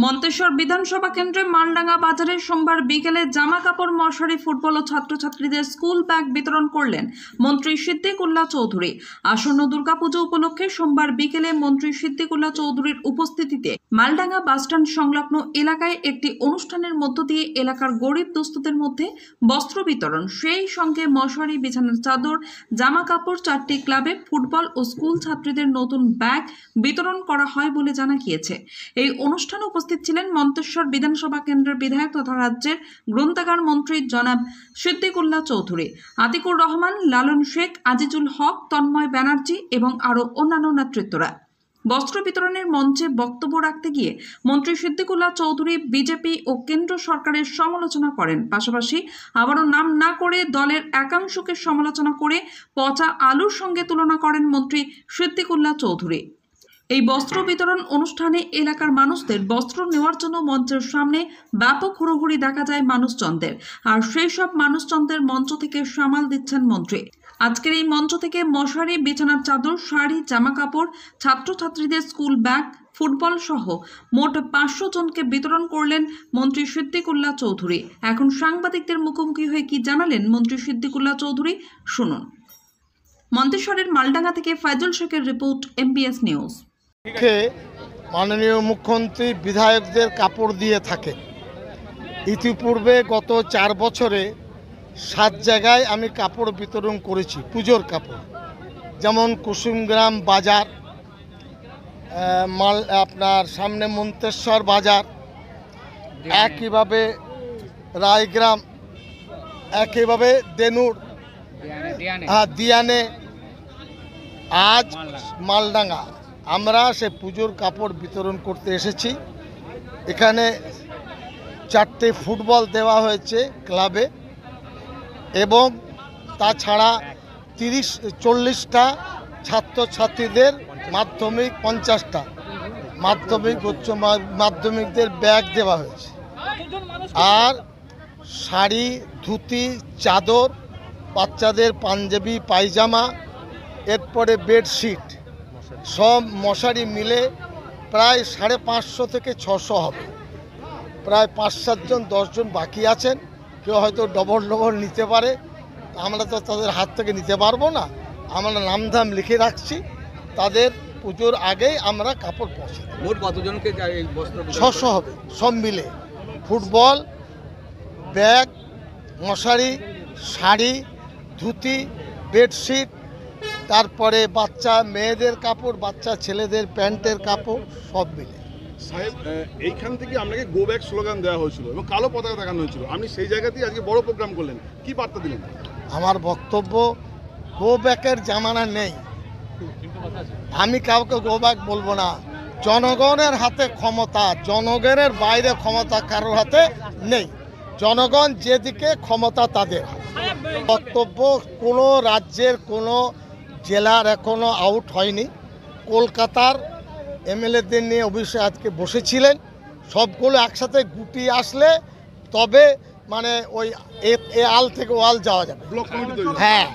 মন্তেশ্বর বিধানসভা কেন্দ্রে মালডাঙ্গা বাজারে সোমবার বিকেলে জামা কাপড় মশারি ফুটবল ও ছাত্রছাত্রীদের স্কুল ব্যাগ বিতরণ করলেন মন্ত্রী সিদ্দিকুল্লাহ চৌধুরী। আসন্ন দুর্গাপুজো উপলক্ষে সোমবার বিকেলে মন্ত্রী সিদ্দিকুল্লাহ চৌধুরীর উপস্থিতিতে মালডাঙ্গা বাসস্ট্যান্ড সংলগ্ন এলাকায় একটি অনুষ্ঠানের মধ্য দিয়ে এলাকার গরিব দুস্থদের মধ্যে বস্ত্র বিতরণ, সেই সঙ্গে মশারি, বিছানার চাদর, জামা কাপড়, 4টি ক্লাবে ফুটবল ও স্কুল ছাত্রীদের নতুন ব্যাগ বিতরণ করা হয় বলে জানা গিয়েছে। এই অনুষ্ঠানে উপস্থিত ছিলেন মন্তেশ্বর বিধানসভা কেন্দ্রের বিধায়ক তথা রাজ্যের গ্রন্থাগার মন্ত্রী জনাব সিদ্দিকুল্লাহ চৌধুরী, আতিকুর রহমান, লালন শেখ, আজিজুল হক, তন্ময় ব্যানার্জি এবং আরও অন্যান্য নেতৃত্বরা। বস্ত্র বিতরণের মঞ্চে বক্তব্য রাখতে গিয়ে মন্ত্রী সিদ্দিকুল্লাহ চৌধুরী বিজেপি ও কেন্দ্র সরকারের সমালোচনা করেন। পাশাপাশি আবারও নাম না করে দলের একাংশকে সমালোচনা করে পচা আলুর সঙ্গে তুলনা করেন মন্ত্রী সিদ্দিকুল্লাহ চৌধুরী। এই বস্ত্র বিতরণ অনুষ্ঠানে এলাকার মানুষদের বস্ত্র নেওয়ার জন্য মঞ্চের সামনে ব্যাপক হুড়োহুড়ি দেখা যায় মানুষজনদের, আর সেই সব মানুষজনদের মঞ্চ থেকে সামাল দিচ্ছেন মন্ত্রী। আজকের এই মঞ্চ থেকে মশারি, বিছানার চাদর, শাড়ি, জামা কাপড়, ছাত্রছাত্রীদের স্কুল ব্যাগ, ফুটবল সহ মোট 500 জনকে বিতরণ করলেন মন্ত্রী সিদ্দিকুল্লাহ চৌধুরী। এখন সাংবাদিকদের মুখোমুখি হয়ে কি জানালেন মন্ত্রী সিদ্দিকুল্লাহ চৌধুরী, শুনুন। মন্তেশ্বরের মালডাঙ্গা থেকে ফাইজুল শেখের রিপোর্ট, MBS নিউজ। মাননীয় মুখ্যমন্ত্রী বিধায়কদের কাপড় দিয়ে থাকে। ইতিপূর্বে গত 4 বছরে 7 জায়গায় আমি কাপড় বিতরণ করেছি, পুজোর কাপড়, যেমন কুসুমগ্রাম বাজার, আপনার সামনে মন্তেশ্বর বাজার, একইভাবে রায়গ্রাম, একইভাবে দেনুর, দিয়ানে, আজ মালডাঙ্গা। আমরা সে পুজোর কাপড় বিতরণ করতে এসেছি। এখানে 4টে ফুটবল দেওয়া হয়েছে ক্লাবে এবং তাছাড়া 30-40টা ছাত্রছাত্রীদের মাধ্যমিক, 50টা মাধ্যমিক, উচ্চ মাধ্যমিকদের ব্যাগ দেওয়া হয়েছে। আর শাড়ি, ধুতি, চাদর, বাচ্চাদের পাঞ্জাবি, পায়জামা, এরপরে বেডশিট, সব মশারি মিলে প্রায় 550 থেকে 600 হবে। প্রায় 5-7 জন 10 জন বাকি আছেন, কেউ হয়তো ডবল নিতে পারে। আমরা তো তাদের হাত থেকে নিতে পারবো না। আমরা নামধাম লিখে রাখছি, তাদের পুজোর আগেই আমরা কাপড় পৌঁছে দেব। মোট কতজনকে 600 হবে সব মিলে। ফুটবল, ব্যাগ, মশারি, শাড়ি, ধুতি, বেডশিট, তারপরে বাচ্চা মেয়েদের কাপড়, বাচ্চা ছেলেদের প্যান্টের কাপড়, সব মিলে। সাহেব, এইখান থেকে আপনাকে গো ব্যাক স্লোগান দেওয়া হয়েছিল এবং কালো পতাকা দেখানো হয়েছিল। আপনি সেই জায়গাতেই আজকে বড় প্রোগ্রাম করলেন, কি বার্তা দিলেন? আমার বক্তব্য, গো ব্যাকের জামানা নেই। আমি কাউকে গো ব্যাক বলবো না। জনগণের হাতে ক্ষমতা, জনগণের বাইরে ক্ষমতা কারোর হাতে নেই। জনগণ যেদিকে ক্ষমতা তাদের। বক্তব্য, কোনো রাজ্যের কোনো জেলার এখনো আউট হয়নি। কলকাতার MLA-দের নিয়ে অবশ্যই আজকে বসেছিলেন। সবগুলো একসাথে গুটিয়ে আসলে তবে মানে ওই এ আল থেকে ওয়াল যাওয়া যাবে। ব্লক কমিটি, হ্যাঁ।